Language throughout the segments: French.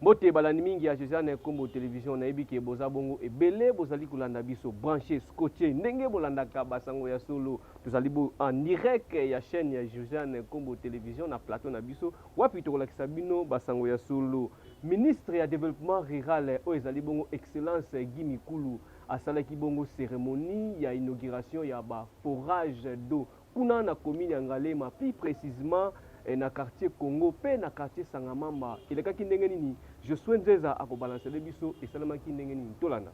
Mbote balani mingi ya Josiane Kombo télévision na yebi ke boza bongo ebele bozali kolanda biso branché scotché ndenge bolandaka basango ya solo tozali bo en direct ya chaîne ya Josiane Kombo télévision na plateau na biso wapi tokolakisa bino basango ya solo. Ministre ya développement rural o ezali bongo excellence Guy Mikulu asalaki bongo cérémonie ya inauguration ya ba forage d'eau kuna na commune ya Ngalema plus précisément na quartier Congo pe na quartier Sangamamba elekaki ndenge nini Josué Nzeza akobalancer biso esalamaki ndenge nini tolanda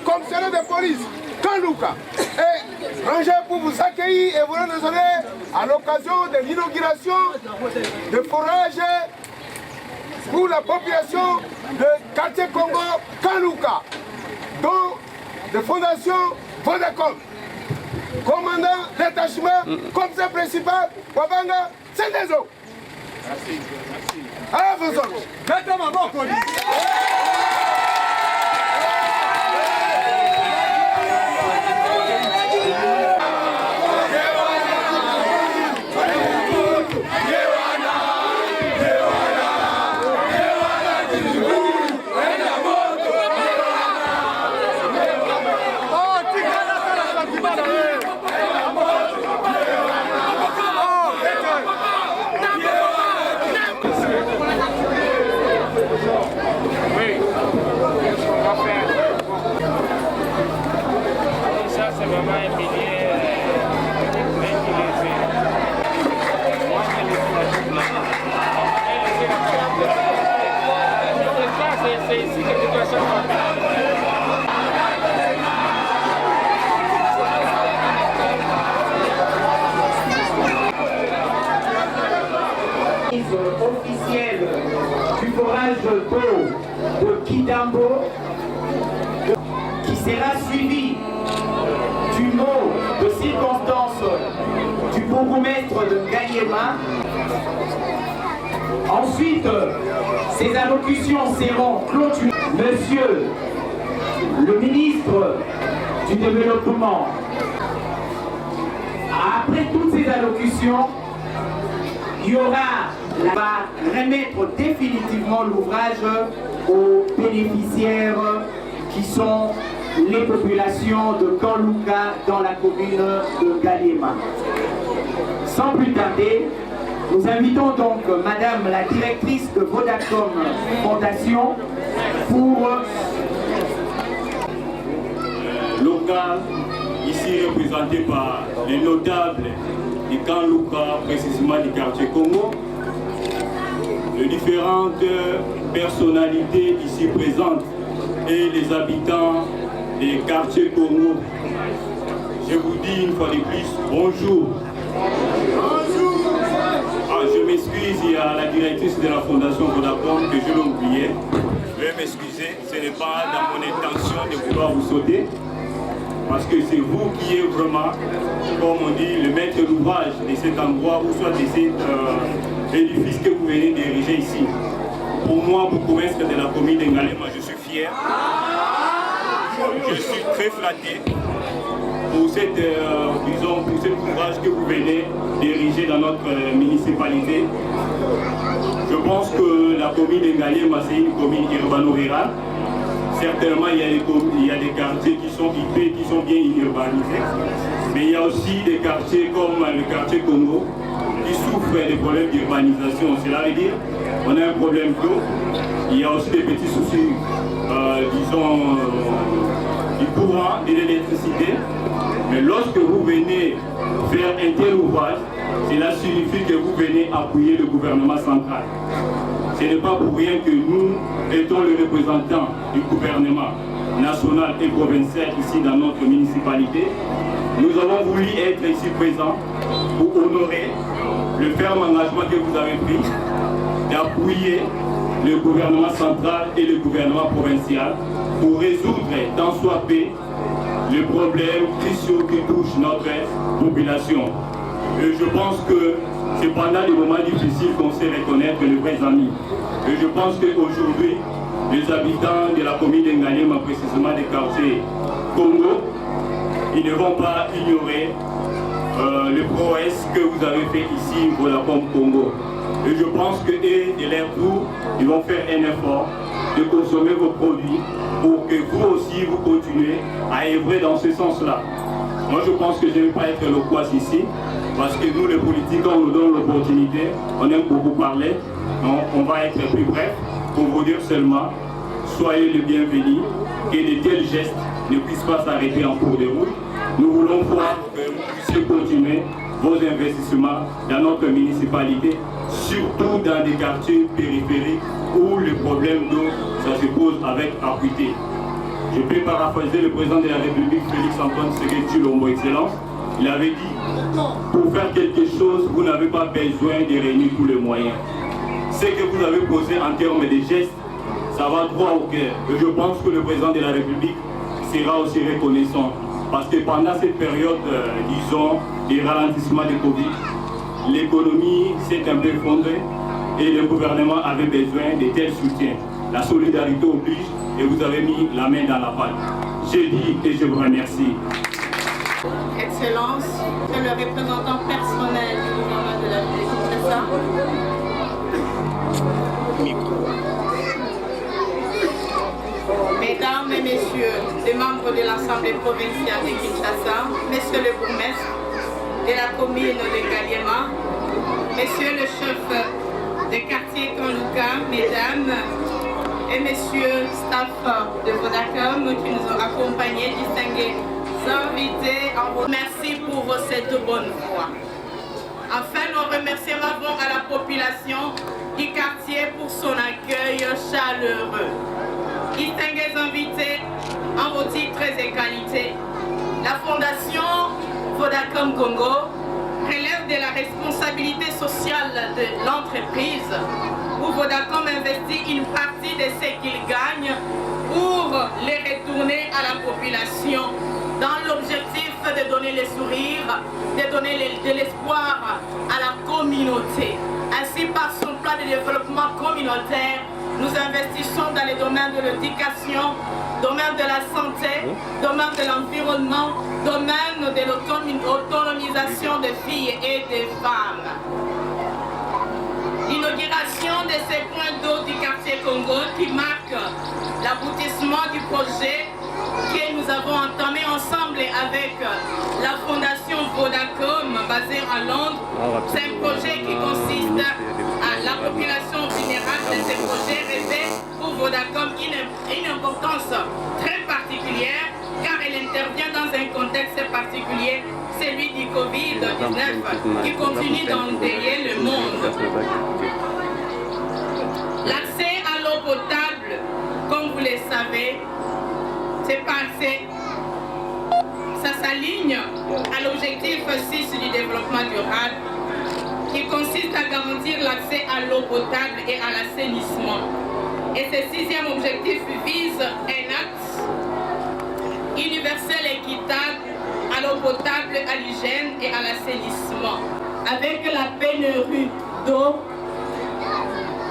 Commissaire de police, Kanouka, est rangé pour vous accueillir et vous donner à l'occasion de l'inauguration de forages pour la population de quartier Congo Kanouka, dont de fondation Vodacom. Commandant détachement, commissaire principal, Wabanga, Sendezo. Merci. À vos ordres. Mettez ma main, police. C'est ici que tu dois sortir. Officielle du forage d'eau de Kidambo qui sera suivi du mot de circonstance du bourgmestre de Ngaliema. Ensuite, ces allocutions seront clôturées. Monsieur le ministre du Développement, après toutes ces allocutions, il y aura va remettre définitivement l'ouvrage aux bénéficiaires qui sont les populations de Kanlouka dans la commune de Ngaliema. Sans plus tarder, nous invitons donc Madame la directrice de Vodacom Fondation pour local, ici représenté par les notables de Kanlouka, précisément du quartier Congo, les différentes personnalités ici présentes et les habitants des quartiers Congo. Je vous dis une fois de plus, bonjour. Je m'excuse, il y a la directrice de la Fondation Vodacom que je l'ai oublié. Je vais m'excuser, ce n'est pas dans mon intention de vouloir vous sauter. Parce que c'est vous qui êtes vraiment, comme on dit, le maître d'ouvrage de cet endroit ou soit de cet édifice que vous venez d'ériger ici. Pour moi, bourgmestre de la commune de Ngaliema, je suis fier. Je suis très flatté pour cette, pour cet ouvrage que vous venez d'ériger dans notre municipalité. Je pense que la commune de Ngaliema, c'est une commune urbano-rurale. Certainement, il y a des quartiers qui sont IP, qui sont bien urbanisés. Mais il y a aussi des quartiers comme le quartier Congo qui souffrent des problèmes d'urbanisation. Cela veut dire qu'on a un problème d'eau. Il y a aussi des petits soucis, disons, du courant et de l'électricité. Mais lorsque vous venez faire un tel ouvrage, cela signifie que vous venez appuyer le gouvernement central. Ce n'est pas pour rien que nous étions les représentants du gouvernement national et provincial ici dans notre municipalité. Nous avons voulu être ici présents pour honorer le ferme engagement que vous avez pris d'appuyer le gouvernement central et le gouvernement provincial pour résoudre, tant soit peu, les problèmes cruciaux qui touchent notre population. Et je pense que c'est pendant des moments difficiles qu'on sait reconnaître les vrais amis. Et je pense qu'aujourd'hui, les habitants de la commune de Ngaliema, précisément des quartiers Congo, ils ne vont pas ignorer les prouesses que vous avez fait ici pour la Vodacom Congo. Et je pense que de leur tour, ils vont faire un effort de consommer vos produits pour que vous aussi, vous continuez à œuvrer dans ce sens-là. Moi, je pense que je ne vais pas être loquace ici, parce que nous, les politiques, quand on nous donne l'opportunité, on aime beaucoup parler. Donc, on va être plus bref pour vous dire seulement, soyez les bienvenus, que de tels gestes ne puissent pas s'arrêter en cours de route. Nous voulons voir que vous puissiez continuer vos investissements dans notre municipalité, surtout dans des quartiers périphériques où le problème d'eau, ça se pose avec acuité. Je peux paraphraser le président de la République, Félix Antoine Tshisekedi Tshilombo, Excellence. Il avait dit, pour faire quelque chose, vous n'avez pas besoin de réunir tous les moyens. Ce que vous avez posé en termes de gestes, ça va droit au cœur. Et je pense que le président de la République sera aussi reconnaissant. Parce que pendant cette période, disons, de ralentissement de Covid, l'économie s'est un peu effondrée et le gouvernement avait besoin de tels soutiens. La solidarité oblige et vous avez mis la main dans la pâte. J'ai dit et je vous remercie. Excellence, c'est le représentant personnel du gouvernement de la ville de Kinshasa. Mesdames et messieurs, les membres de l'Assemblée provinciale de Kinshasa, monsieur le bourgmestre de la commune de Ngaliema, monsieur le chef de quartier Kanlouka, mesdames et messieurs staff de Vodacom qui nous ont accompagnés, distingués invités, merci pour cette bonne foi. Enfin, nos remerciements vont à la population du quartier pour son accueil chaleureux. Distingués invités, en vos titres et qualités, la Fondation Vodacom Congo relève de la responsabilité sociale de l'entreprise où Vodacom investit une partie de ce qu'il gagne pour les retourner à la population dans l'objectif de donner le sourire, de donner de l'espoir à la communauté. Ainsi, par son plan de développement communautaire, nous investissons dans les domaines de l'éducation, domaine de la santé, domaine de l'environnement, domaine de l'autonomisation des filles et des femmes. L'inauguration de ces points d'eau du quartier Congo qui marque l'aboutissement du projet que nous avons entamé ensemble avec la Fondation Vodacom basée à Londres. C'est un projet qui consiste à la population générale de ce projet revêt pour Vodacom une importance très particulière car elle intervient dans un contexte particulier, celui du Covid-19 qui continue d'endeuiller le monde. L'accès à l'eau potable, comme vous le savez, ça s'aligne à l'objectif 6 du développement durable qui consiste à garantir l'accès à l'eau potable et à l'assainissement. Et ce 6e objectif vise un acte universel équitable à l'eau potable, à l'hygiène et à l'assainissement. Avec la pénurie d'eau,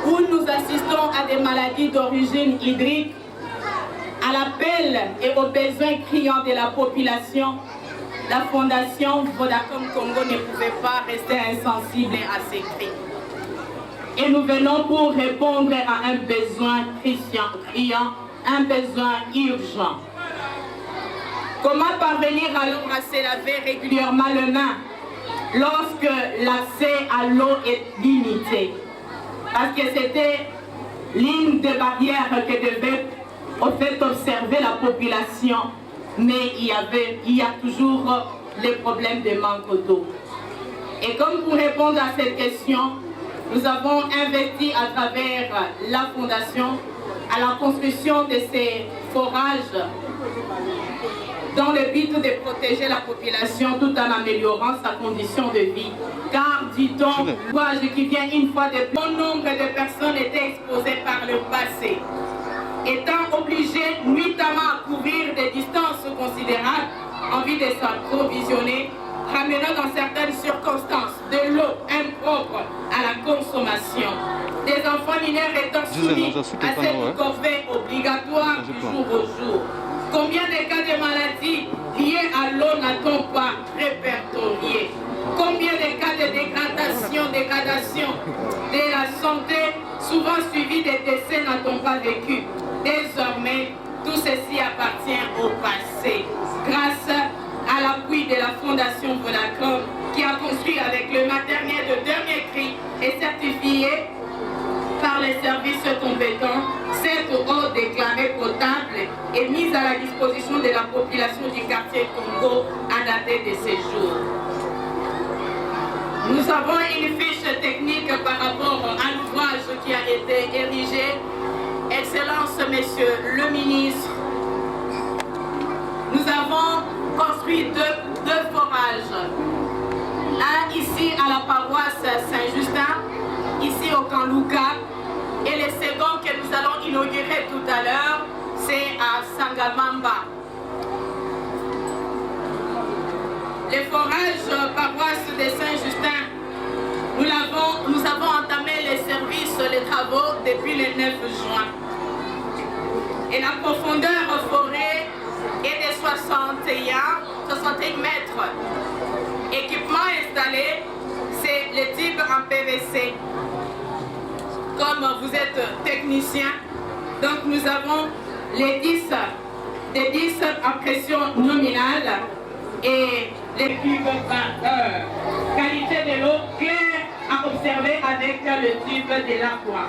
où nous assistons à des maladies d'origine hydrique, à l'appel et aux besoins criants de la population, la Fondation Vodacom Congo ne pouvait pas rester insensible à ces cris. Et nous venons pour répondre à un besoin criant, un besoin urgent. Comment parvenir alors à se laver régulièrement les mains lorsque l'accès à l'eau est limité? Parce que c'était l'une des barrières que devait observer la population, mais il y a toujours les problèmes de manque d'eau. Et comme pour répondre à cette question, nous avons investi à travers la Fondation à la construction de ces forages dans le but de protéger la population tout en améliorant sa condition de vie. Car, dit-on, l'ouvrage qui vient une fois de bon nombre de personnes étaient exposées par le passé, étant obligées nuitamment à couvrir des distances considérables en vue de s'approvisionner, ramenant dans certaines circonstances de l'eau impropre à la consommation. Des enfants mineurs étant soumis à cette corvée obligatoire du jour au jour. Combien de cas de maladies liées à l'eau n'a-t-on pas répertoriés? Combien de cas de dégradation de la santé, souvent suivis des décès, n'a-t-on pas vécu? Désormais, tout ceci appartient au passé. Grâce à l'appui de la Fondation Vodacom, qui a construit avec le matériel de dernier cri et certifié par les services compétents, cette eau déclarée potable est mise à la disposition de la population du quartier Congo à dater de ces jours. Nous avons une fiche technique par rapport à l'ouvrage qui a été érigé. Excellence, Monsieur le ministre, nous avons construit deux forages. Un ici à la paroisse Saint-Justin, ici au camp Luka, et le second que nous allons inaugurer tout à l'heure, c'est à Sangamamba. Les forages paroisse de Saint-Justin, nous avons entamé les services, les travaux depuis le 9 juin. Et la profondeur forêt est de 61 mètres. Équipement installé, c'est le type en PVC. Comme vous êtes technicien, donc nous avons les 10 à pression nominale et les cubes par heure. Qualité de l'eau claire à observer avec le tube de l'aqua.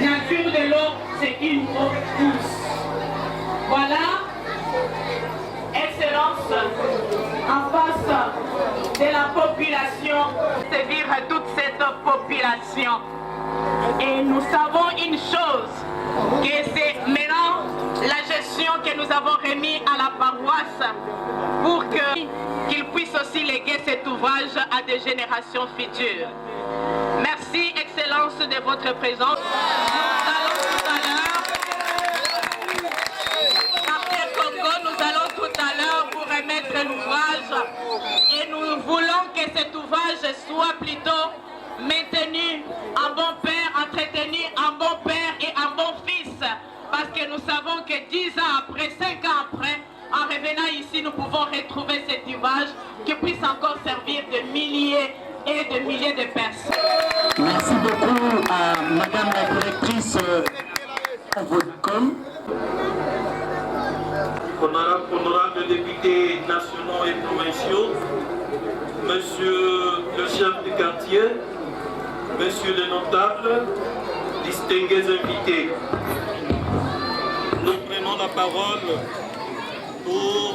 Nature de l'eau, c'est une eau douce. Voilà, Excellence, en face de la population, servir toute cette population. Et nous savons une chose, que c'est maintenant la gestion que nous avons remis à la paroisse pour qu'il puisse aussi léguer cet ouvrage à des générations futures. Merci, Excellence, de votre présence. Nous allons tout à l'heure vous remettre l'ouvrage et nous voulons que cet ouvrage soit plutôt maintenu en bon père, entretenu en bon père et en bon fils, parce que nous savons que 10 ans après, 5 ans après, en revenant ici, nous pouvons retrouver cet ouvrage qui puisse encore servir de milliers et de milliers de personnes. Merci beaucoup à Madame la directrice Vodcom. Honorables députés nationaux et provinciaux, Monsieur le chef du quartier, Messieurs les notables, distingués invités, nous prenons la parole pour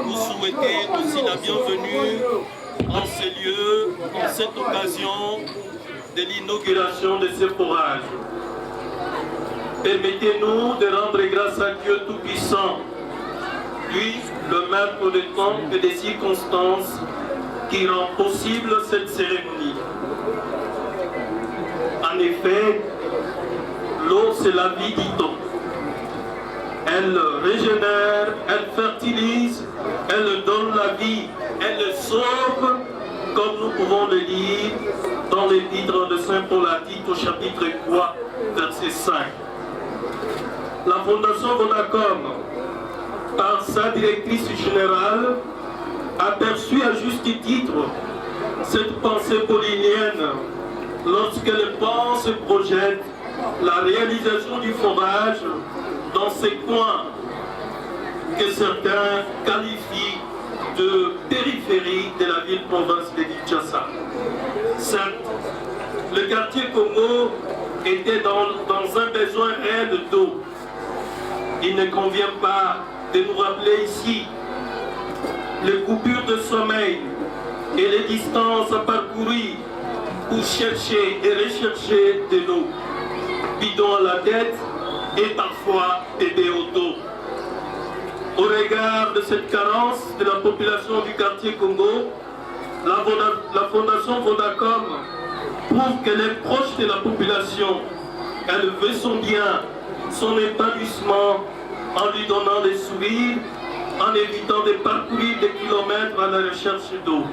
vous souhaiter aussi la bienvenue en ces lieux, en cette occasion de l'inauguration de ce forage. Permettez-nous de rendre grâce à Dieu Tout-Puissant, lui, le maître des temps et des circonstances, qui rend possible cette cérémonie. En effet, l'eau c'est la vie, dit-on. Elle régénère, elle fertilise, elle donne la vie, elle sauve, comme nous pouvons le lire dans l'épître de Saint Paul à Tite au chapitre 3, verset 5. La Fondation Vodacom, par sa directrice générale, a perçu à juste titre cette pensée paulinienne lorsqu'elle pense et projette la réalisation du forage dans ces coins que certains qualifient de périphérie de la ville-province de Kinshasa. Certes, le quartier Congo était dans un besoin réel d'eau. Il ne convient pas de nous rappeler ici les coupures de sommeil et les distances à parcourir pour chercher et rechercher de l'eau, bidon à la tête et parfois bébé au dos. Au regard de cette carence de la population du quartier Congo, la Fondation Vodacom prouve qu'elle est proche de la population. Elle veut son bien, son épanouissement, en lui donnant des sourires, en évitant de parcourir des kilomètres à la recherche d'eau.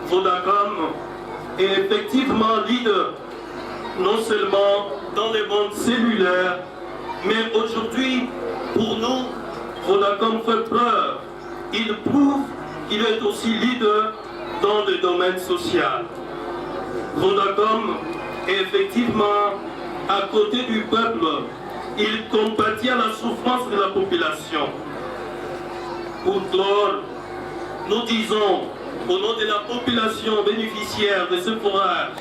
Vodacom est effectivement leader, non seulement dans le monde cellulaire, mais aujourd'hui, pour nous, Vodacom fait preuve. Il prouve qu'il est aussi leader dans le domaine social. Vodacom est effectivement à côté du peuple. Il compatit à la souffrance de la population. Pour clore, nous disons, au nom de la population bénéficiaire de ce forage,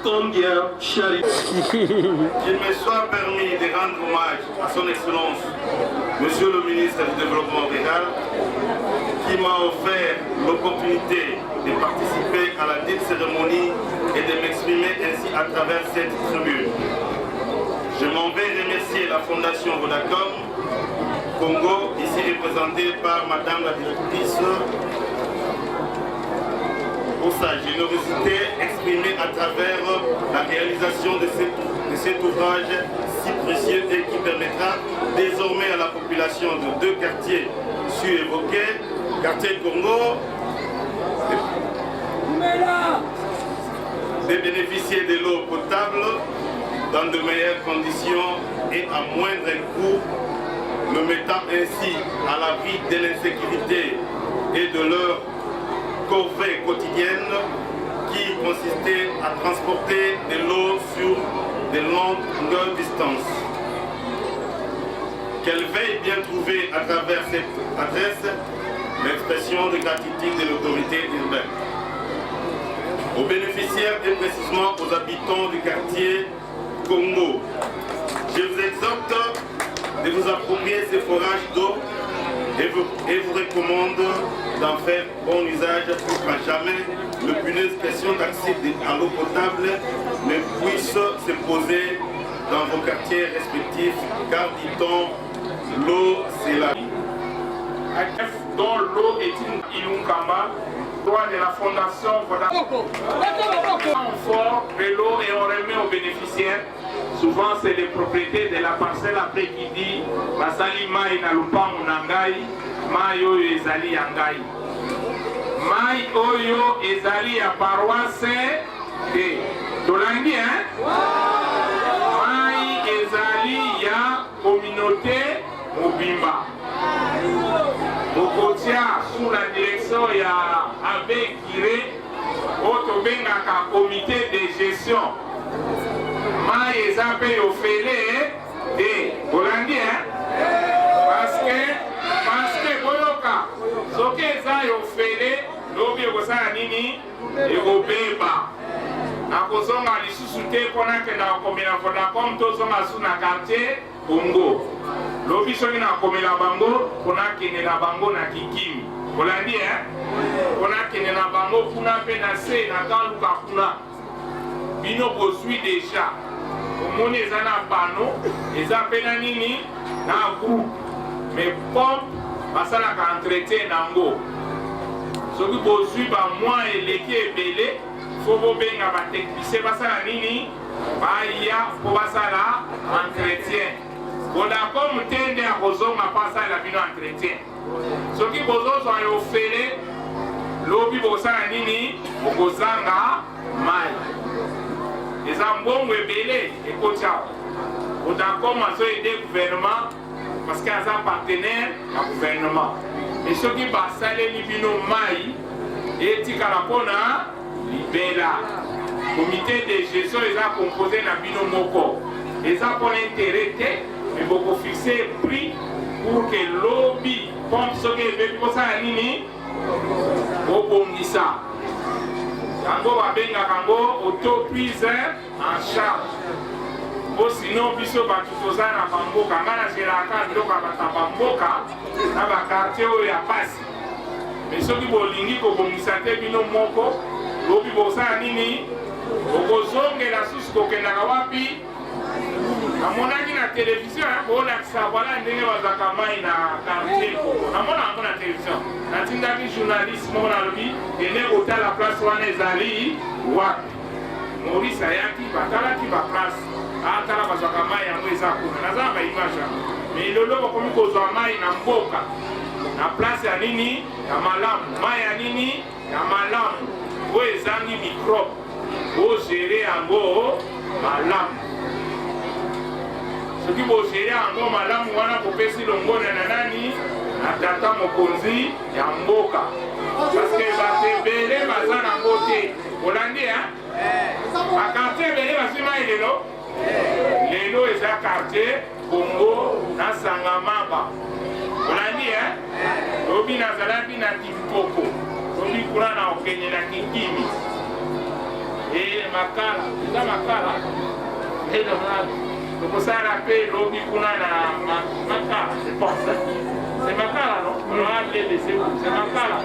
combien charité. Qu'il me soit permis de rendre hommage à son Excellence, Monsieur le ministre du Développement rural, qui m'a offert l'opportunité de participer à la dite cérémonie et de m'exprimer ainsi à travers cette tribune. Je m'en vais remercier la Fondation Vodacom Congo, ici représentée par Madame la directrice, pour sa générosité exprimée à travers la réalisation de cet ouvrage si précieux et qui permettra désormais à la population de deux quartiers su-évoqués, quartier Congo, de bénéficier de l'eau potable dans de meilleures conditions et à moindre coût, le mettant ainsi à l'abri de l'insécurité et de leur corvée quotidienne qui consistait à transporter de l'eau sur de longues distances. Qu'elle veuille bien trouver à travers cette adresse l'expression de gratitude de l'autorité urbaine. Aux bénéficiaires et précisément aux habitants du quartier Congo, je vous exhorte de vous approprier ces forages d'eau et vous recommande d'en faire bon usage pour que jamais le punaise question d'accès à l'eau potable ne puisse se poser dans vos quartiers respectifs, car dit-on, l'eau c'est la vie. Dont l'eau est une Ilunkama, droit de la fondation on fort de l'eau et on remet aux bénéficiaires. Souvent c'est les propriétés de la parcelle après qui dit Basali Mai na lupangu nangai, Mai oyo ezali yangai. Mai oyo ezali ya paroisse de Tolangi, hein? Mai ezali ya communauté Mobimba. Bokotia sous la direction ya Abbé Kiré, auto bengaka comité de gestion. Mai ezape ofele de Bolandi, hein? Parce que boyoka, soki eza ofele, lobi ekosala nini? Ekobeba. Nakozonga lisusu te mpona kenda komela Vodacom tozonga su na quartier Congo. Lobi soki nakomela bango mpona kende na bango na Kikimi. Bolandi, hein? Mpona kende na bango kuna mpe na se na Kaluka kuna. Bino bozwi deja. Omoni eza na pano, eza mpe na nini? Na groupe. Mais pompe basalaka entretien nango. Soki bozwi bamwa eleki ebele, fo bobenga bateknisien basala nini? Baya po basala entretien. Vodacom te nde akozonga mpo asala bino entretien. Soki bozozwa ofele, lobi bosala nini? Bokozanga mai. Eza mbongo ebele ekoti awa. Vodacom azo aide gouvernement parce qu'il y a un partenaire au gouvernement. Et ceux qui basalent les bino mai et tikalapona libéla. Comité de gestion ils ont composé na bino moko. Ils ont pour intérêt mais beaucoup fixé prix pour que lobby pompe ceux qui veulent pour ça nini au bongisa. Kango babenga kango auto prise en charge. Sinon, biso batu toza na bamboka, nga na zelaka biloko bata bamboka na bakartier oyo ya pasi. Mais soki bolingi kobongisa te bino moko, lobi bosala nini? Okozongela susu kokendaka wapi? Namonaki na télévision, bolakisa wala ndenge bazaka mai na quartier Congo. Namona yango na télévision. Natindaki journaliste moko nalobi ene kotala place wana ezali wapi. Maurice ayaki batalaki baplace. Atala bazwaka mai yango eza kuna. Naza ba image yango. Mais lelo bakomi kozwa mai na mboka. Na place ya nini? Ya malamu. Mai ya nini? Ya malamu. Oyo ezangi microbe. Ogere yango malamu. Soki bogere yango malamu wana kopesi longone na nani? Na tata mokonzi ya mboka. Parce que bato ebele baza nango te. Olandi, hein? Bakartier ebele bazwi mai lelo? Lelo eza quartier Congo na Sangamaba. Olandi, hein? Lobi nazalaki na Timpoko. Lobi kuna na okende na Kikimi. Makala, eza makala. Tokosala pe lobi kuna na makala, je pense. C'est makala, non? On va les laisser où? C'est makala.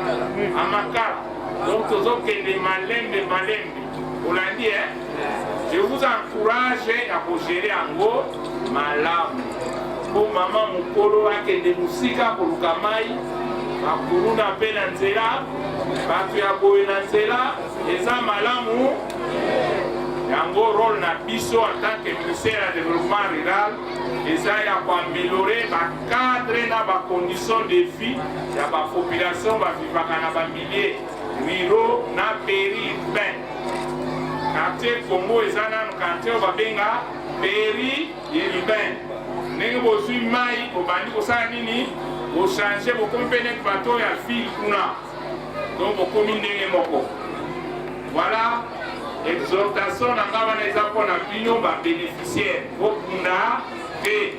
À makala. Donc tozokende malembe. Olandi, hein? Je vous encourage à gérer yango malamu. Po mama mukolo akende musika koluka mai, bakuruna pe na nzela, batu ya boye na nzela, eza malamu. Yango rôle na biso en tant que ministère du développement rural, eza ya koaméliorer ba cadre na ba condition de vie ya ba population ba vivaka na ba milieu ruraux na périurbain. Quartier Congo eza nanu quartier babenga périurbain. Ndenge bozwi mai obandi kosala nini? Bochange bokomi mpe neti bato ya ville kuna. Donc bokomi ndenge moko. Voilà. Exhortation na nga wana eza mpona bino babénéficiaire bokunda te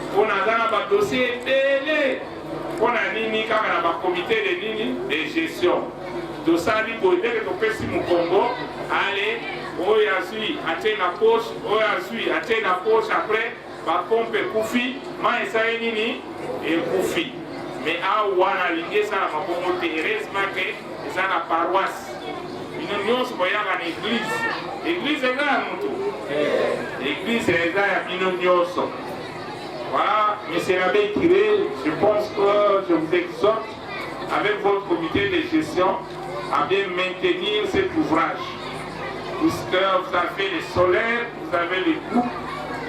mpo naza na badossier ebele mpona nini kaka na bakomité de nini de gestion tosali boye ndenge topesi mokongo ale oyo azwi atie na poche oyo azwi atie na poche après bapompe ekufi mai esali nini ekufi mais awa na lingi esala mabongo te heureusement ke eza na paroisse bino nyonso boyaka na église église eza ya moto église eza ya bino nyonso. Voilà, monsieur l'abbé Kiré, je pense que je vous exhorte avec votre comité de gestion à bien maintenir cet ouvrage. Puisque vous avez les solaires, vous avez les coûts,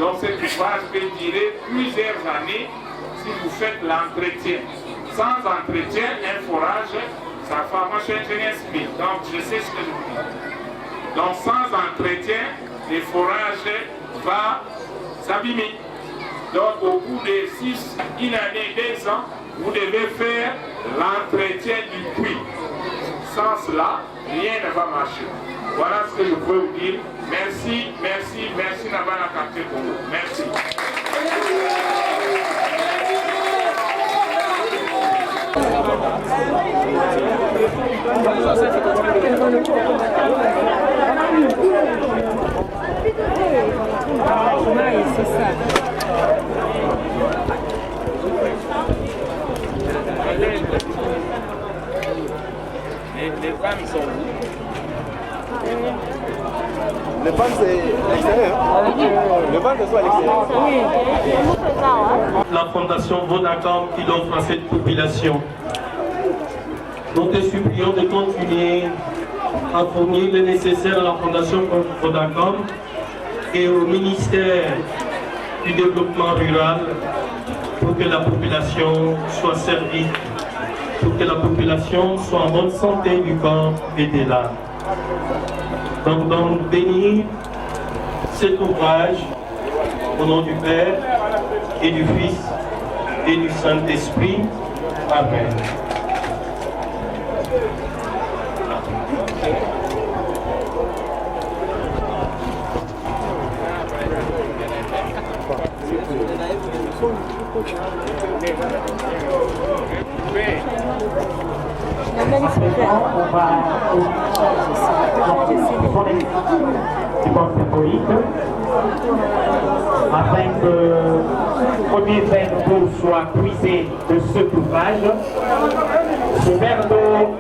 donc cet ouvrage peut durer plusieurs années si vous faites l'entretien. Sans entretien, un forage, ça fait, moi je suis ingénieur civil, donc je sais ce que je vous dis. Donc sans entretien, le forage va s'abîmer. Donc au bout de 6, une année, 2 ans, vous devez faire l'entretien du puits. Sans cela, rien ne va marcher. Voilà ce que je peux vous dire. Merci, merci, merci Nabana Quartier Congo. Merci. C'est ça. Les femmes, ils sont où? Le van, c'est l'extérieur. Le van, c'est à l'extérieur. La fondation Vodacom qui offre à cette population. Nous te supplions de continuer à fournir le nécessaire à la fondation Vodacom et au ministère du développement rural pour que la population soit servie, pour que la population soit en bonne santé du corps et de l'âme. Donc bénir cet ouvrage au nom du Père et du Fils et du Saint-Esprit. Amen. On va du banque symbolique afin que le premier verre d'eau soit puisé de cet ouvrage. Ce verre d'eau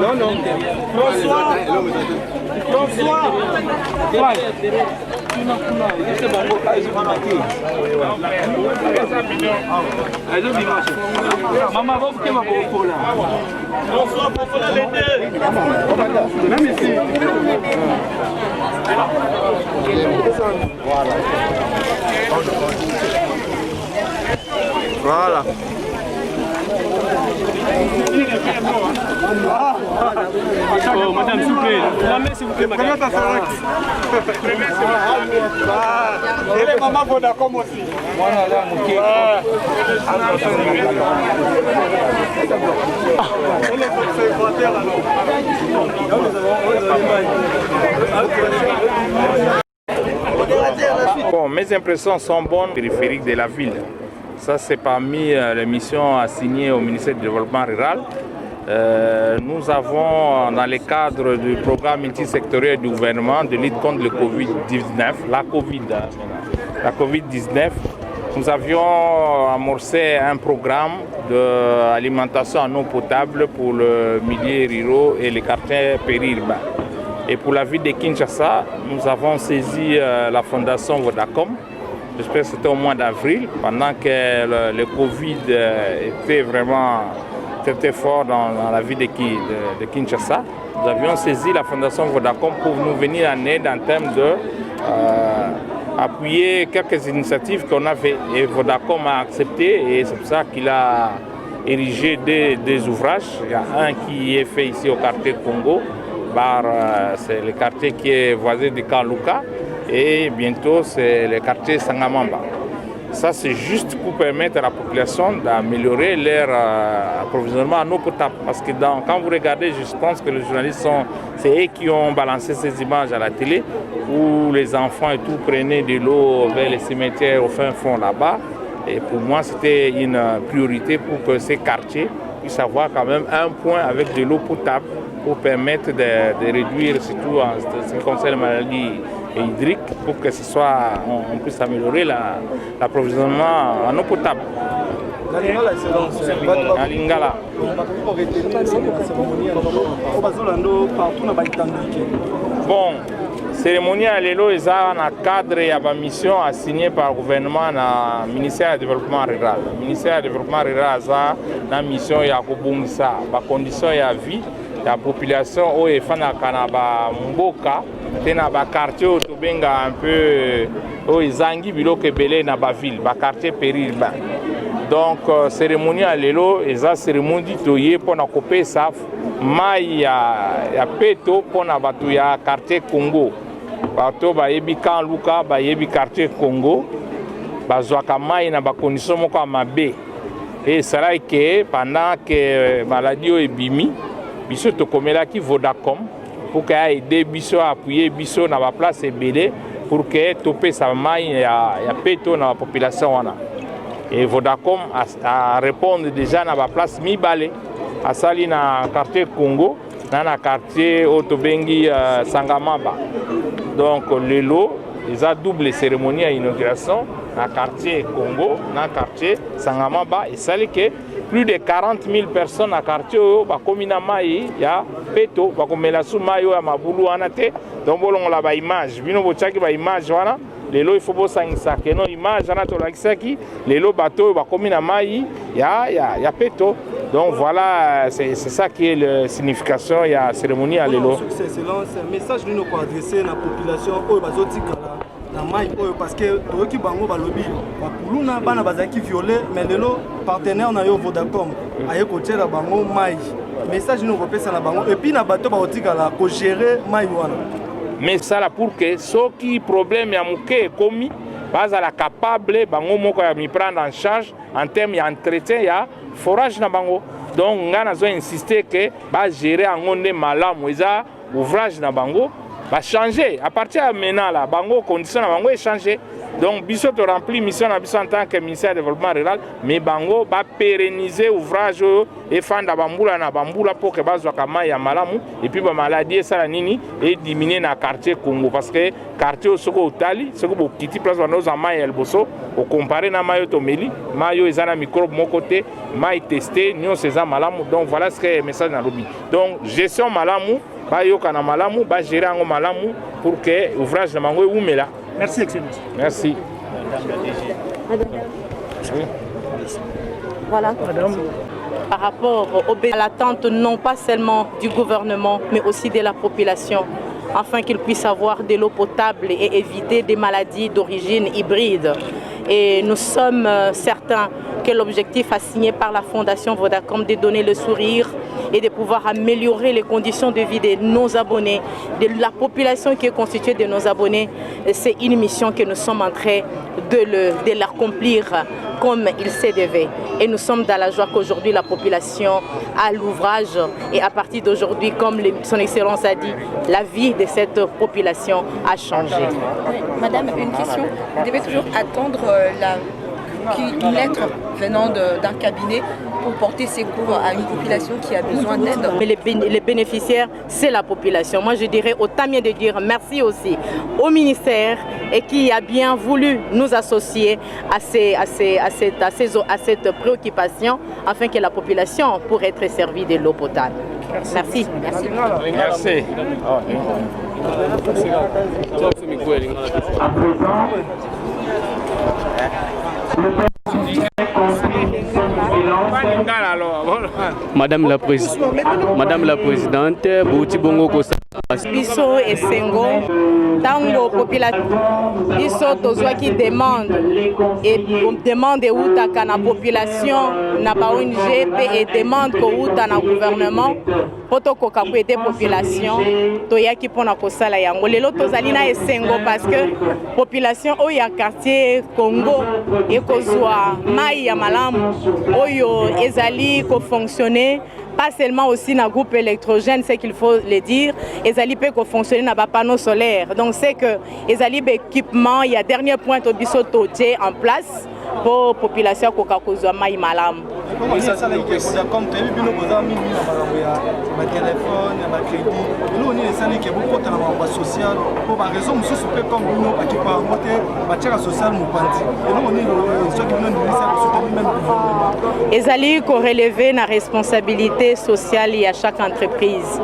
Non, non. Bonsoir. Bonsoir. Maman, bonsoir pour les deux. Même ici. Voilà. Oh, madame, s'il vous plaît. La main, s'il vous plaît, madame. Et les mamans Vodacom aussi. Voilà, là, et les observateurs, alors. Bon, mes impressions sont bonnes, périphériques de la ville. Ça, c'est parmi les missions assignées au ministère du Développement rural. Nous avons, dans le cadre du programme multisectoriel du gouvernement de lutte contre le Covid-19, la Covid-19, nous avions amorcé un programme d'alimentation en eau potable pour le milieu rural et les quartiers périurbains. Et pour la ville de Kinshasa, nous avons saisi la fondation Vodacom. J'espère que c'était au mois d'avril, pendant que le Covid était vraiment très fort dans la ville de Kinshasa. Nous avions saisi la fondation Vodacom pour nous venir en aide en termes de appuyer quelques initiatives qu'on avait. Et Vodacom a accepté et c'est pour ça qu'il a érigé des ouvrages. Il y a un qui est fait ici au quartier Congo. C'est le quartier qui est voisin de Kanluka. et bientôt c'est le quartier Sangamamba. Ça, c'est juste pour permettre à la population d'améliorer leur approvisionnement en eau potable. Parce que quand vous regardez, je pense que les journalistes c'est eux qui ont balancé ces images à la télé, où les enfants et tout prenaient de l'eau vers les cimetières au fin fond là-bas. Et pour moi, c'était une priorité pour que ces quartiers puissent avoir quand même un point avec de l'eau potable pour permettre de réduire, surtout en ce qui concerne les maladies hydrique, pour que ce soit, on puisse améliorer l'approvisionnement en eau potable. À Lingala. Bon, cérémonie à l'élo est un cadre et une mission assignée par le gouvernement au ministère du développement rural. Le ministère du développement rural a une mission de la condition de vie de la population qui est Mboka. Dans le quartier où il y a un peu Zangi, dans la ville, le quartier périurbain. Donc, cérémonie à l'élo, et la cérémonie pour couper ça, il y a Peto pour le quartier Congo. Bato ba yebi kan luka ba yebi quartier Congo bazwaka mai na ba condition moko mabe et ça que pendant que maladie ebimi biso to komela ki Vodacom pour que aider biso appuyer biso na ba place ebele pour que topé sa mai ya peto na population wana et Vodacom a répondre déjà na ba place mibale asali na quartier Congo na quartier Otobengi Sangamamba. Donc le lot, ils ont double cérémonie à inauguration dans le quartier Congo, dans le quartier Sangamamba. Et ça veut dire que plus de 40 000 personnes dans le quartier, comme il y a Peto, comme il y a Soumayo, Mabulu, Anate. Donc on a une image. Bino bochaki ba image wana. Lelo il faut bosangisa que non image wana to lakisaki. Lelo bateau ba comme na mai ya Peto. Donc voilà, c'est ça qui est la signification de la cérémonie à l'élo. C'est un message que nous avons adressé à la population parce que Toki Bango Balobi, Luna Bana Bazaki violé, mais le partenaire na Vodacom, aye côté la Bango Mai. Message nous repère ça na Bango et puis na bateau baotika la ko gérer Mai wana. Mais ça là pour que ceux qui problème ya muke commis pas la capable Bango moko ya mi prendre en charge en termes d'entretien ya forage na Bango. Donc on a insisté que ba gérer en onde malamu eza ouvrage na Bango va changer à partir de maintenant là Bango condition na Bango est changé. Donc biso to rempli mission na biso en tant que ministère du développement rural mais Bango va pérenniser ouvrage et fanda bambula na bambula pour que bazwa kama ya malamu et puis ba maladie ça la nini et diminuer na quartier Congo parce que quartier soko utali soko bokiti place bano za mai elboso au comparer na mayo tomeli mayo ezana microbe mon côté mai testé nyo seza malamu. Donc voilà ce que est message na lobby. Donc gestion malamu ba yoka na malamu ba gérer ngo malamu pour que ouvrage na Bango oumela. Merci, Excellence. Merci. Madame. Oui. Voilà. Madame. Par rapport à l'attente non pas seulement du gouvernement, mais aussi de la population, afin qu'ils puissent avoir de l'eau potable et éviter des maladies d'origine hybride. Et nous sommes certains que l'objectif assigné par la Fondation Vodacom de donner le sourire et de pouvoir améliorer les conditions de vie de nos abonnés, de la population qui est constituée de nos abonnés, c'est une mission que nous sommes en train de l'accomplir comme il se devait. Et nous sommes dans la joie qu'aujourd'hui la population a l'ouvrage et à partir d'aujourd'hui, comme son Excellence a dit, la vie de cette population a changé. Madame, une question. Vous devez toujours attendre une lettre venant d'un cabinet pour porter secours à une population qui a besoin d'aide. Mais les bénéficiaires, c'est la population. Moi, je dirais autant mieux de dire merci aussi au ministère et qui a bien voulu nous associer à cette préoccupation afin que la population pourrait être servie de l'eau potable. Merci. Merci. Merci. À présent, Madame la Présidente, Bouti Bongo Kosa. Biso et Sengo, tango population, biso tozwa qui demande outaka na population na ba ONG et demande ko outa na gouvernement poto ko aider population to yaki pona ko sala yango lelo tozali na Sengo parce que population o ya quartier Congo et kozwa mai ya malamu oyo ezali ko fonctionner pas seulement aussi dans le groupe électrogène, c'est qu'il faut le dire, ils allaient peut fonctionner dans les panneaux solaires. Donc c'est que les équipements, il y a dernier point au bisoto en place pour la population qui a maï malam. Oui, ça là comme tu as vu nous posons mis ma téléphone, ma crédit. Nous on est ça qui est beaucoup dans la social pour ma raison monsieur super comme nous qui par monter matière sociale nous pandi. Et nous on est ceux qui nous soutenir même gouvernement. Les alliés qui relever la responsabilité sociale à chaque entreprise.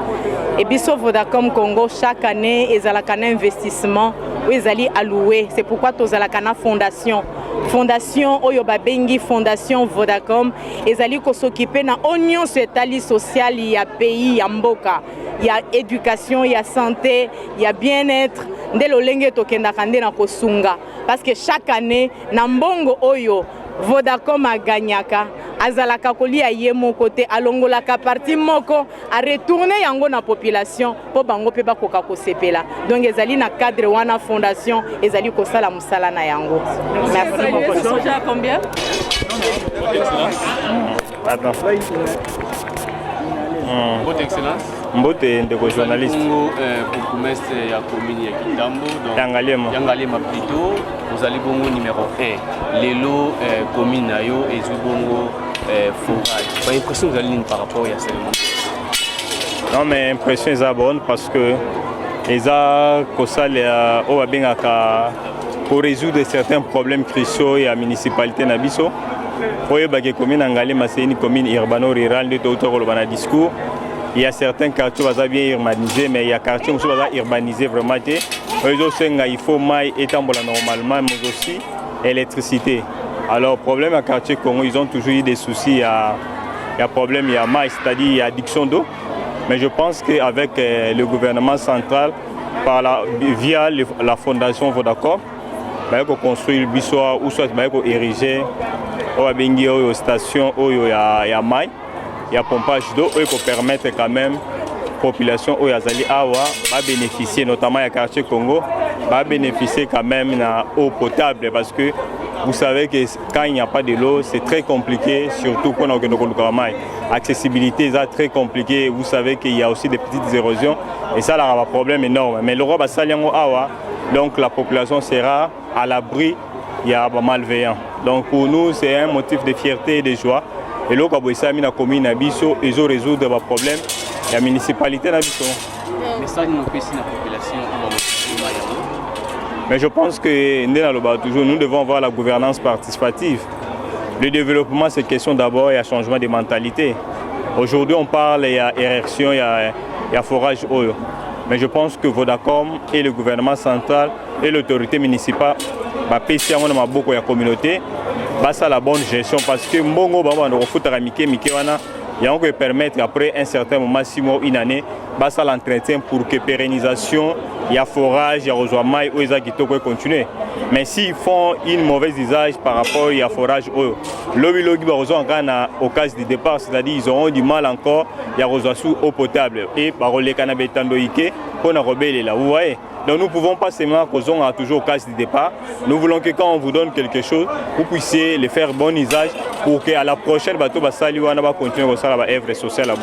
Et biso Vodacom Congo chaque année ils ont un investissement où ils allaient allouer. C'est pourquoi tous à la fondation. Fondation Oyoba Bengi, Fondation Vodacom, ils allaient s'occuper de l'union sociale, il y a pays, il y a mboka, il y a éducation, il y a santé, il y a bien-être. Parce que chaque année, Nambongo Oyo, Vodacom a gagnaka, azalaka koli a yemo côté, alongolaka parti moko, a retourné yango na population, pour bango peba koka ko sepela. Donc ezali na cadre wana fondation, ezali ko sala musala na yango. Merci beaucoup. C'est déjà combien? Votre Excellence. Mbote ndeko journaliste. Pour commerce ya commune ya Kitambo donc Yangalema plutôt vous allez bongo numéro 1. Lelo commune ayo et bongo forage. Pas impression vous allez par rapport à cérémonie. Non mais impression est bonne parce que les a kosala o babengaka pour résoudre certains problèmes cruciaux et la municipalité na biso. Oyo ba commune Yangalema c'est une commune urbano-rurale de autour de discours. Il y a certains quartiers qui sont bien urbanisés, mais il y a des quartiers qui sont urbanisés vraiment. Il faut maille étambola normalement, mais aussi électricité. Alors, le problème à quartier Congo, ils ont toujours eu des soucis. Il y a problème, il y a maille, c'est-à-dire il y a addiction d'eau. Mais je pense qu'avec le gouvernement central, via la fondation Vodacom, il faut construire le bissoir ou soit ériger une station où il y a maille. Il y a pompage d'eau qui permettre quand même la population où va bénéficier, notamment à quartier Congo, va bénéficier quand même de l'eau potable parce que vous savez que quand il n'y a pas de l'eau, c'est très compliqué, surtout quand on a l'accessibilité est très compliquée. Vous savez qu'il y a aussi des petites érosions et ça a un problème énorme. Mais l'Europe a saliango awa, donc la population sera à l'abri, il y a pas malveillant. Donc pour nous, c'est un motif de fierté et de joie. Et là, quand on a mis la commune à Bisso, ils ont résolu leurs problèmes. La municipalité à Bisso. Mais ça, nous aussi la population. Mais je pense que nous devons avoir la gouvernance participative. Le développement, c'est question d'abord, il y a changement de mentalité. Aujourd'hui, on parle, il y a érection, il y a forage oil. Mais je pense que Vodacom et le gouvernement central et l'autorité municipale, on beaucoup de la communauté. C'est la bonne gestion parce que Mbongo Baba no foutara Mike wana il y a permettre après un certain moment 6 mois une année ça l'entretien pour que pérennisation il y a forage il y a rejoiement ou ils qui continuer mais s'ils font une mauvaise usage par rapport il y a forage lobi au cas du départ c'est-à-dire ils auront du mal encore il y a rejoiement sous eau potable et par les cannabis tandoïque pour na rebelle là vous voyez. Donc nous ne pouvons pas seulement causer toujours au cas du départ. Nous voulons que quand on vous donne quelque chose, vous puissiez le faire bon usage pour qu'à la prochaine bateau va continuer à faire l'œuvre sociale.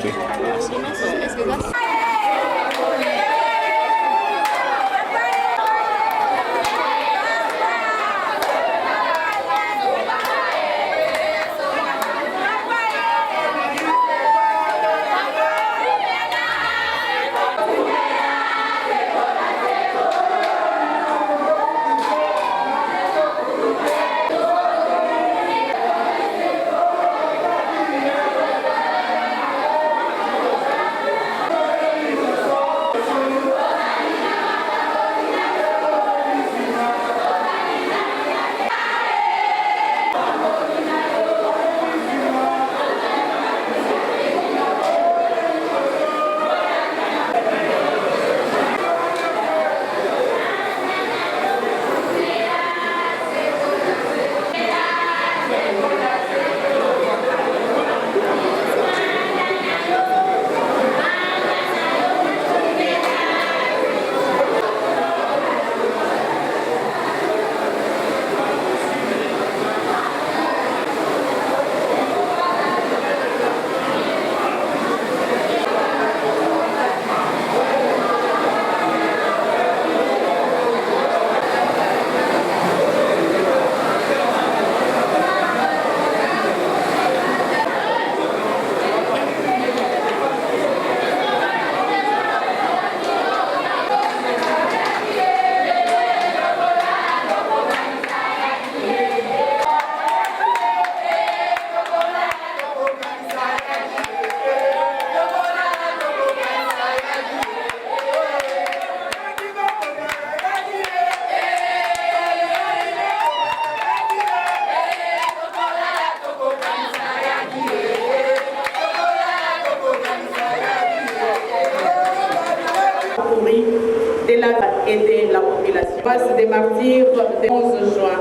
paroisse des Martyrs le 11 juin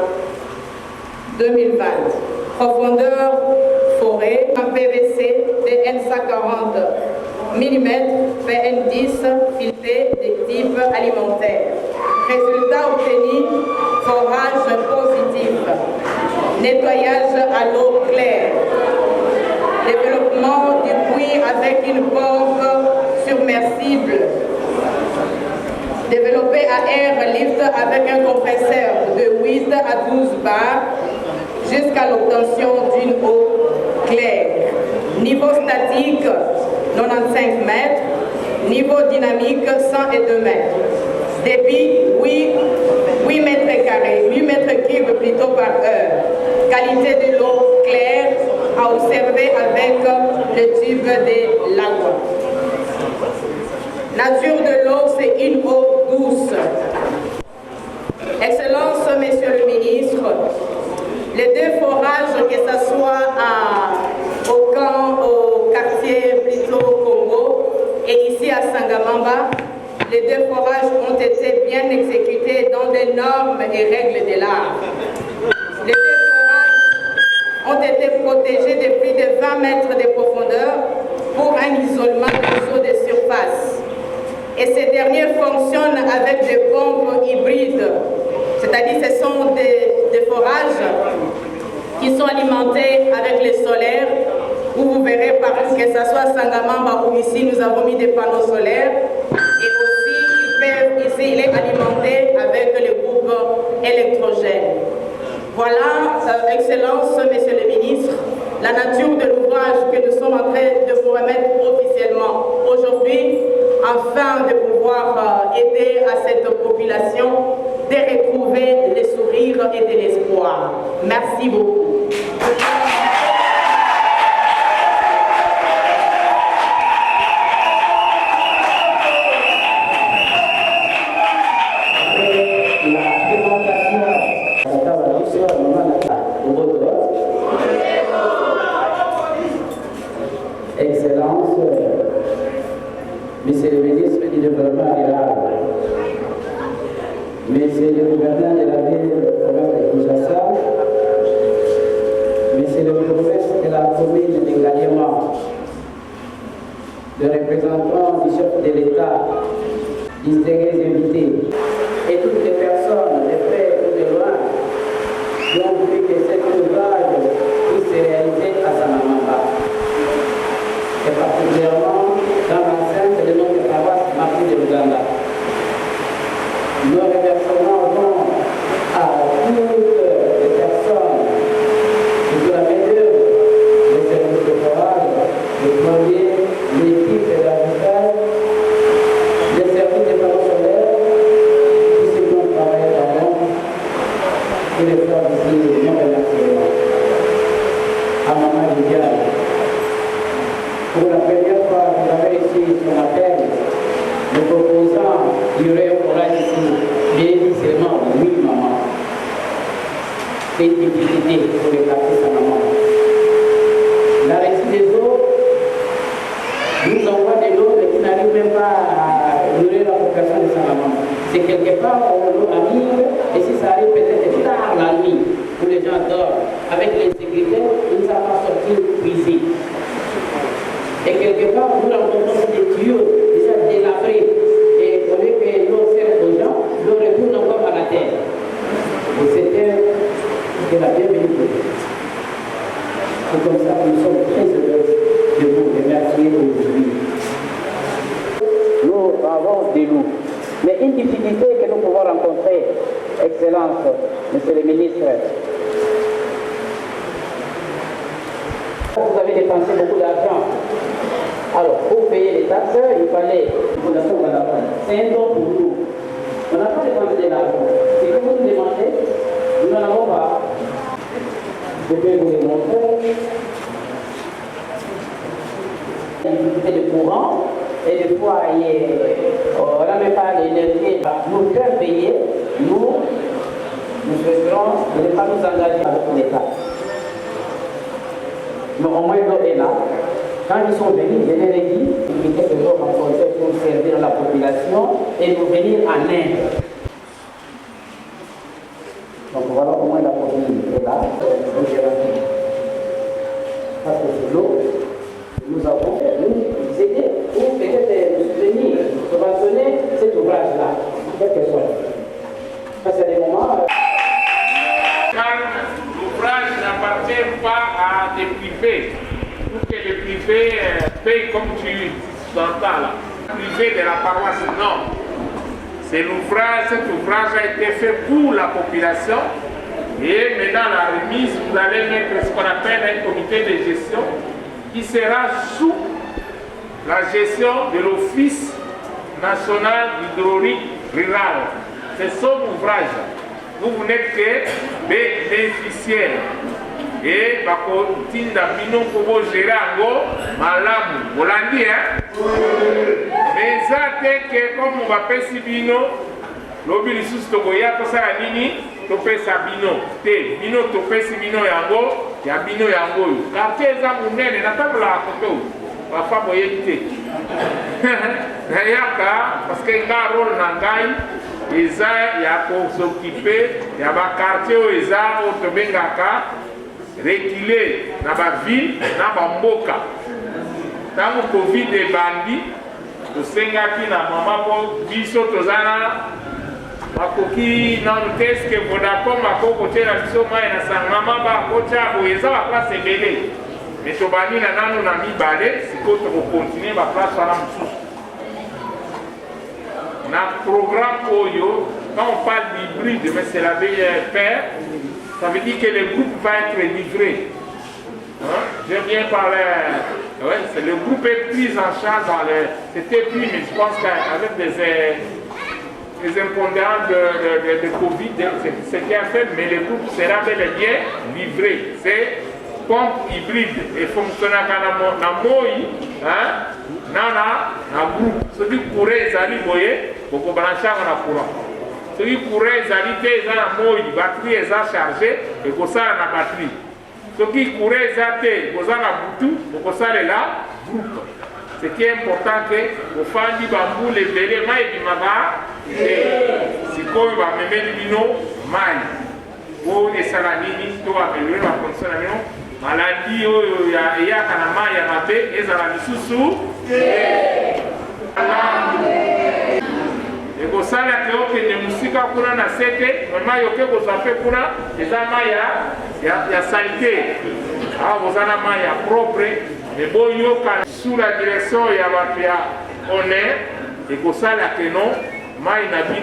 2020. Profondeur forêt en PVC DN140 mm PN10 filtré de type alimentaire. Résultat obtenu, forage positif, nettoyage à l'eau claire, développement du puits avec une pompe submersible, développé à air lift avec un compresseur de 8 à 12 bars jusqu'à l'obtention d'une eau claire. Niveau statique 95 mètres, niveau dynamique 102 mètres. Débit 8 mètres carrés, 8 mètres cubes plutôt par heure. Qualité de l'eau claire à observer avec le tube de l'agua. Nature de l'eau, c'est une eau douce. Excellence, Monsieur le Ministre, les deux forages, que ce soit au camp, au quartier plutôt Congo et ici à Sangamamba, les deux forages ont été bien exécutés dans des normes et règles de l'art. Les deux forages ont été protégés de plus de 20 mètres de profondeur pour un isolement des eaux de surface. Et ces derniers fonctionnent avec des pompes hybrides, c'est-à-dire ce sont des forages qui sont alimentés avec le solaire, où vous verrez partout que ce soit Sangamamba ou ici, nous avons mis des panneaux solaires. Ici, il est alimenté avec le groupe électrogène. Voilà, Excellence, Monsieur le Ministre, la nature de l'ouvrage que nous sommes en train de vous remettre officiellement aujourd'hui, afin de pouvoir aider à cette population de retrouver le sourire et de l'espoir. Merci beaucoup. Excellence, Monsieur le ministre du Développement rural, Monsieur le gouverneur de la ville de Kinshasa, Monsieur le professeur de la commune de Ngaliema, le représentant du chef de l'État, distingués invités, et toutes les personnes de près ou de loin qui ont voulu que cet ouvrage puisse se réaliser à Sangamamba, et particulièrement dans l'enceinte de notre paroisse Martyrs de Luganda. Nos remerciements vont à toutes les personnes qui sont la main-d'œuvre des services de forage, les premiers, l'équipe de la vitrage, les services de panneaux solaires, qui se font travailler par nous, et les faire ici nos remerciements. À Maman Viviane, pour la première fois, vous avez ici son appel, le proposant du forage ici, bien seulement, oui, maman. C'est une difficulté pour les quartiers sans maman. La récite des eaux nous envoie de l'eau, mais qui n'arrive même pas à nourrir la population de Sangamamba. C'est quelque part où l'eau arrive, et si ça arrive peut-être tard la nuit, où les gens dorment, avec l'insécurité, ils ne savent pas sortir puiser. Et quelque part, nous rencontrons des tuyaux déjà délabrés. Et au lieu que l'eau sert aux gens, l'eau retourne encore à la terre. Et c'était la bienvenue. C'est comme ça que nous sommes très heureux de vous remercier aujourd'hui. Nous avons des loups. Mais une difficulté que nous pouvons rencontrer, Excellence, Monsieur le Ministre, vous avez dépensé beaucoup d'argent. Alors, pour payer les taxes, il fallait c'est un don pour nous. On n'a pas dépensé de l'argent. Ce que vous nous demandez, nous n'en avons pas. Je vais vous le montrer. Il y a de courant et de foyer. On n'a même pas l'énergie. Nous devons payer. Nous souhaiterons ne pas nous engager avec l'État. Mais au moins l'eau est là. Quand ils sont venus, je leur ai dit qu'ils étaient toujours rencontrés pour servir la population et nous venir en aide. pas à des privés, pour que les privés payent comme tu entends là. Privé de la paroisse, non. C'est l'ouvrage, cet ouvrage a été fait pour la population. Et maintenant, la remise, vous allez mettre ce qu'on appelle un comité de gestion qui sera sous la gestion de l'Office national d'hydraulique rurale. C'est son ouvrage. Vous n'êtes que des bénéficiaires. Et bakotinda bino pour gérer ango malamu. Vous l'avez dit, hein? Mais ça, c'est que comme on va pesi bino, lobi lisusu tokoya kosala nini, topesa bino. Te, bino topesi bino yango, ya bino yango yo. Quartier eza munene, natambola akoto. Bafa boye te. Nayaka, parce que nga rôle na ngai, eza ya s'occuper, ya ba quartier o eza o tobengaka reculer na ba ville, na ba mboka. Tango Covid ebandi, tosengaki na mama po biso tozana bakoki nanu teske Vodacom akokotela biso mai na sangama bakotya boye eza baplace ebele. Mais tobandi na nanu na mibale, sikoyo tokokontinue baplace wana mosusu. Na programme Oyo, quand on parle d'hybride, mais c'est la paire, ça veut dire que le groupe va être livré. Hein? Je viens par ouais, le groupe est pris en charge dans le. C'était pris, mais je pense qu'avec des impondérables de Covid, c'était un fait, mais le groupe sera bel et bien livré. C'est pompe hybride et fonctionnant dans Moi, na groupe. Ceux qui couraient, ils allaient voyer, pour brancher dans le courant. Ceux qui couraient, ils allaient dans Moi, la batterie est chargée et pour ça, la batterie. Ceux qui couraient, ils allaient dans la boutou, pour ça, là, groupe. Ce qui est important, c'est que vous faites du bambou, les bélés, maïs, du maga, et si vous avez des bino, maïs. Vous les salamini, vous avez améliorer la condition de la maladie, il y a un maïs à maté, et ça va nous sous. Et pour ça, il y a des musiques qui sont dans cette année, il y a des il y a saleté. Alors, vous avez un maïs propre. Mais bon, sous la direction, il y a honneur, et pour ça, il y a non, mais il y a des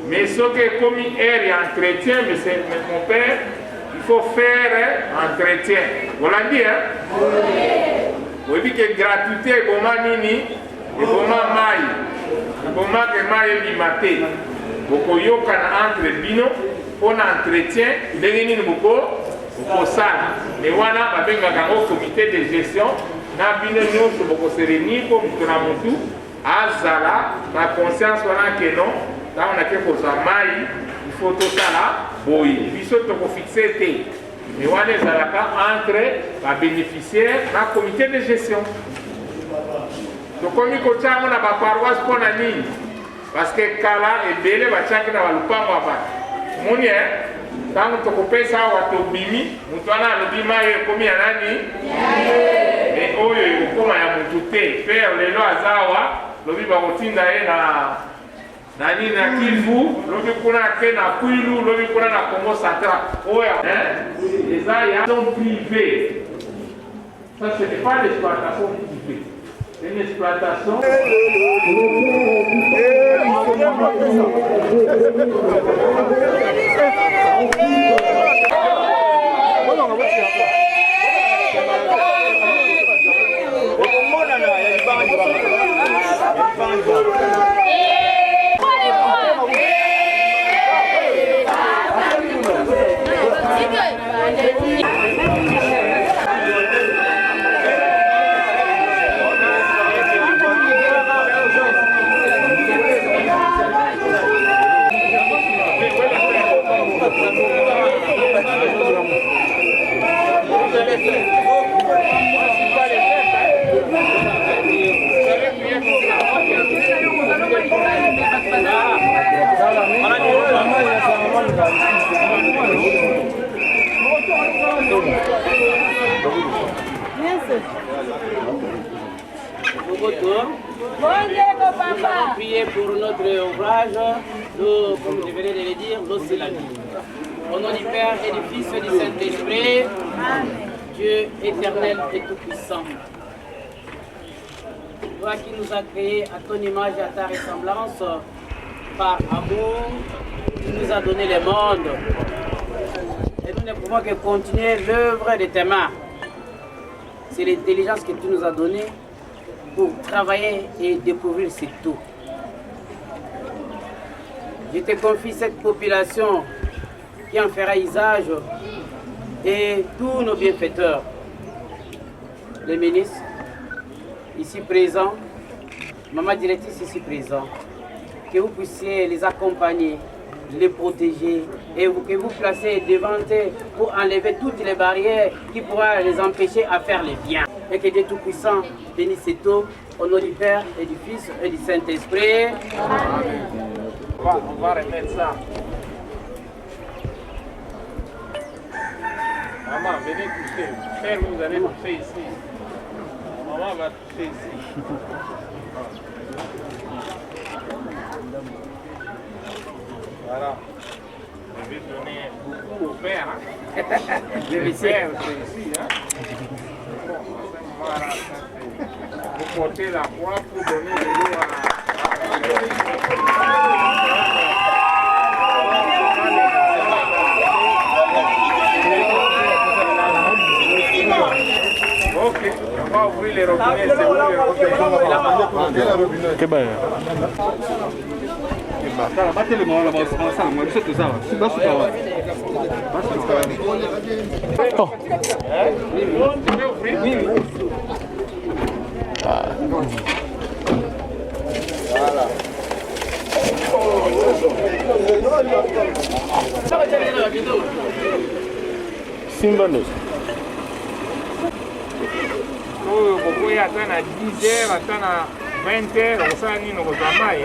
mais ce qui est comme air et entretien, mais c'est mon père, il faut faire entretien. Vous l'avez dit, hein? Vous dites que gratuité est bon, nini, et bon, maï, et bon, que maï est limaté. Vous pouvez entre bino, on entretien, il y a pour ça, mais voilà, on a un comité de gestion, on a bien nous se réunir pour nous à Zala, la conscience que non, là on a quelque chose à maï, il faut tout ça là, oui, il faut tout fixer, mais on est entre les bénéficiaires dans le comité de gestion. Donc comme il y a une paroisse pour la ligne, parce que Kala est belé, il va chaque dans le pan. Tangu tukupesa watu bimi, mtu ana lobima ye komi anani? Mais oyo yokoma ya mutu te. Père lelo azawa, lobi bakotinda ye na Kivu, lobi kuna ke na Kwilu, lobi kuna na Congo Central. Oya, les aya sont privés. Ça ce n'est pas l'exploitation privée. C'est une exploitation. Nous allons prier pour notre ouvrage L'eau, comme je venais de le dire, l'eau c'est la vie. Au nom du Père et du Fils et du Saint-Esprit, Dieu éternel et tout-puissant. Toi qui nous as créés à ton image et à ta ressemblance, par amour, tu nous as donné le monde. Et nous ne pouvons que continuer l'œuvre de tes mains. C'est l'intelligence que tu nous as donnée pour travailler et découvrir ce tout. Je te confie cette population qui en fera usage et tous nos bienfaiteurs, les ministres ici présents, maman directrice ici présent, que vous puissiez les accompagner, les protéger et que vous placez devant eux pour enlever toutes les barrières qui pourraient les empêcher à faire le bien. Et que Dieu Tout-Puissant bénisse tout au nom du Père et du Fils et du Saint-Esprit. Amen. On va remettre ça. Maman, venez toucher. Père, vous allez toucher ici. Maman va toucher ici. Voilà. Je vais donner beaucoup au père. Hein? Le père, c'est ici. Hein? Voilà, vous portez la croix pour donner de l'eau à... Ok, on va ouvrir les robinets, c'est où les robinets? Que bien. Simbanos. Beaucoup y attend à 10h, attend à 20h, on s'en est au travail.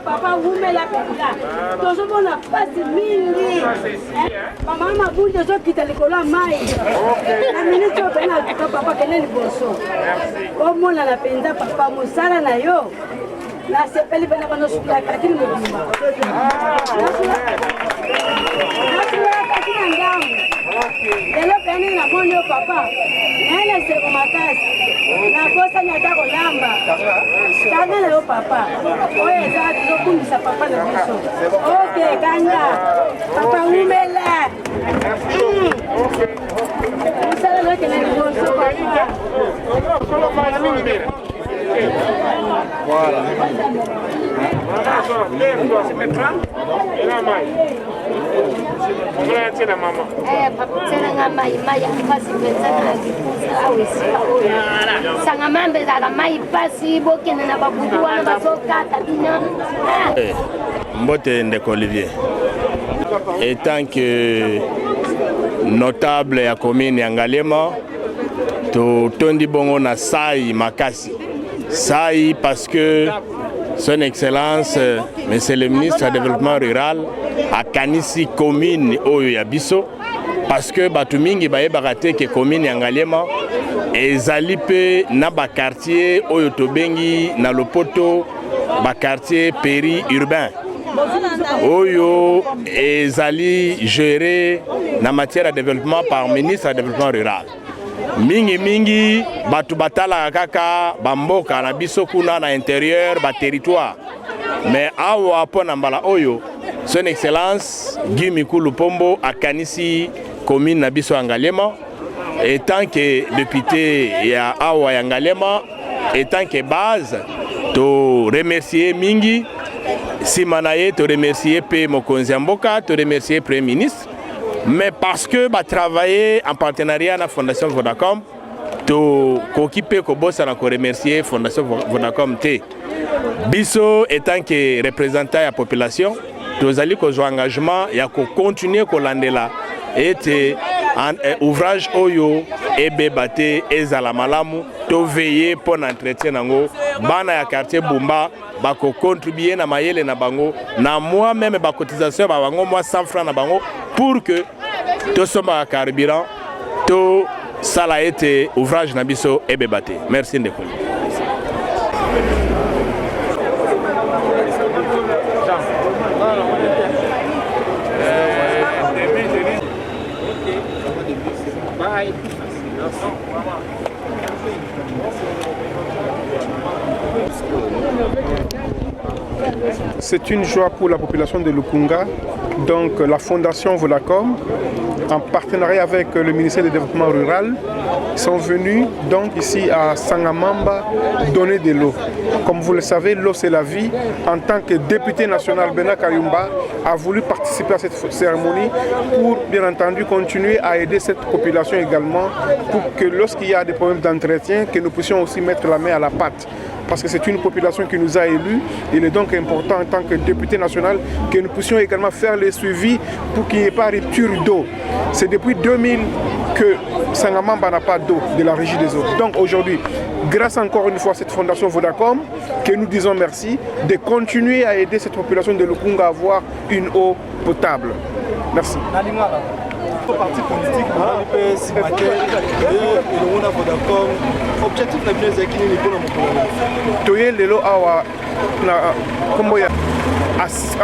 Papa, vous mettez la pédale. Tout le monde a passé mille. Maman m'a voulu de ceux qui étaient l'école à Maï. La ministre a dit que papa est le bonson. Comme on a la pédale, papa, mon salaire n'a yo. La CPL va nous soutenir la carte de Mobimba. Lelo pene na mono papa. Nene se komakasi. Na kosa nyata kolamba. Kana lelo papa. Oye za tuzokumbisa papa le biso. Okay, kanya. Papa umela. Usala lo kene le biso papa. Voilà. Mbote Ndeko Olivier, étant que notable ya commune ya Ngalema, to tondi bongo na sai makasi. Sai parce que son excellence, monsieur le ministre du développement rural, a kanisi commune oyo ya biso parce que batu mingi baye barate ke commune ya Ngalema ezali pe na ba quartier oyo tobengi na Lopoto ba quartier péri-urbain oyo ezali géré na matière de développement par ministre du développement rural. Mingi batu batala kaka bamboka na biso kuna na intérieur ba territoire mais awa pona mbala oyo son excellence Guy Mikulu Pombo akanisi commune na biso Ngalema étant que député ya awa ya Ngalema étant que base to remercier mingi simanaye to remercier pe mokonzi mboka to remercier premier ministre. Mais parce que bah travailler en partenariat avec la Fondation Vodacom, to s'occuper ko bossa na ko remercier Fondation Vodacom T. Biso étant que représentant de la population, nous allons ko engagement ya ko continuer ko landela et ouvrage oyo ebe bate ezala malamu to veiller pour l'entretien nango bana ya quartier Bumba bako contribuer na mayele na bango na moi même ba cotisation ba bango moi 100 francs na bango pour que tout ce carburant, tout ça a été ouvrage Nabiso et Bébate. Merci Ndeko. C'est une joie pour la population de Lukunga. Donc la Fondation Vodacom, en partenariat avec le ministère du Développement Rural, sont venus donc ici à Sangamamba donner de l'eau. Comme vous le savez, l'eau c'est la vie. En tant que député national, Bena Kayumba a voulu participer à cette cérémonie pour bien entendu continuer à aider cette population également pour que lorsqu'il y a des problèmes d'entretien, que nous puissions aussi mettre la main à la pâte. Parce que c'est une population qui nous a élus. Il est donc important en tant que député national que nous puissions également faire le suivi pour qu'il n'y ait pas rupture d'eau. C'est depuis 2000 que Sangamamba n'a pas d'eau de la régie des eaux. Donc aujourd'hui, grâce encore une fois à cette fondation Vodacom, que nous disons merci, de continuer à aider cette population de Lukunga à avoir une eau potable. Merci. Parti politique, objectif toye lelo awa na kombo ya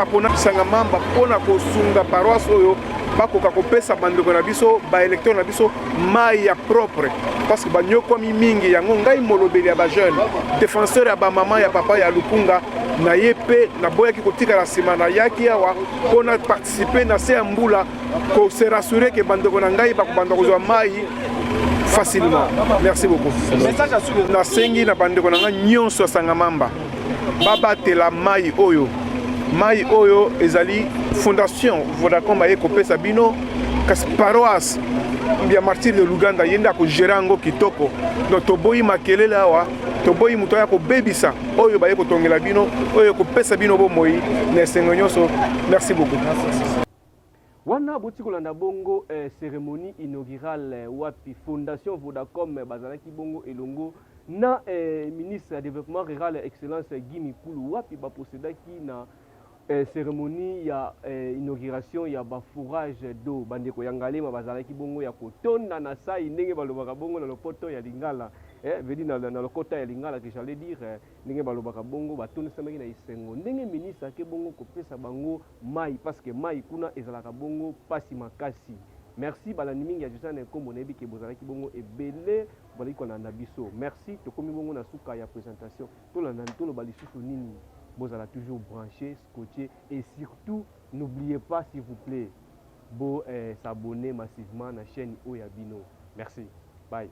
apona Sangamamba pona kosunga paroisse oyo bakoka kopesa bandeko na biso ba électeur na biso mai ya propre parce que banyokomi mingi yango ngai molobeli ya ba jeune défenseur ya ba maman ya papa ya Lukunga na yepe na boyaki kotika la sima na yaki awa pona participer na se mbula ko se rassurer que bandeko na ngai bakobanda kozwa mai facilement. Merci beaucoup. Na sengi na bandeko na nga nyonso Sangamamba babatela mai oyo ezali fondation Vodacom aye kopesa bino kasi paroisse ya martyr de Luganda yenda ko gerango kitoko donc toboyi makelele awa toboyi muto ya ko bebisa oyo baye ko tongela bino oyo kopesa bino bomoi na sengo nyonso. Merci beaucoup. Wana boti kolanda bongo cérémonie inaugurale wapi fondation Vodacom bazalaki bongo elongo na ministre du développement rural excellence Guy Mikulu wapi ba possédaki na cérémonie ya inauguration ya ba fourrage d'eau bandeko ya Ngalema bazalaki bongo ya kotonda na sai ndenge balobaka bongo na lopoto ya Lingala vedi na lokota ya Lingala que j'allais dire ndenge balobaka bongo batondisamaki na isengo ndenge ministre ake bongo kopesa bango mai parce que mai kuna ezalaka bongo pasi makasi. Merci balandi mingi ya Josane Kombo nebi ke bozalaki bongo ebele balaki kolanda biso. Merci tokomi bongo na suka ya présentation tolanda toloba lisusu nini bozala toujours branché, scotché et surtout n'oubliez pas s'il vous plaît s'abonner massivement à la chaîne Oyabino. Merci. Bye.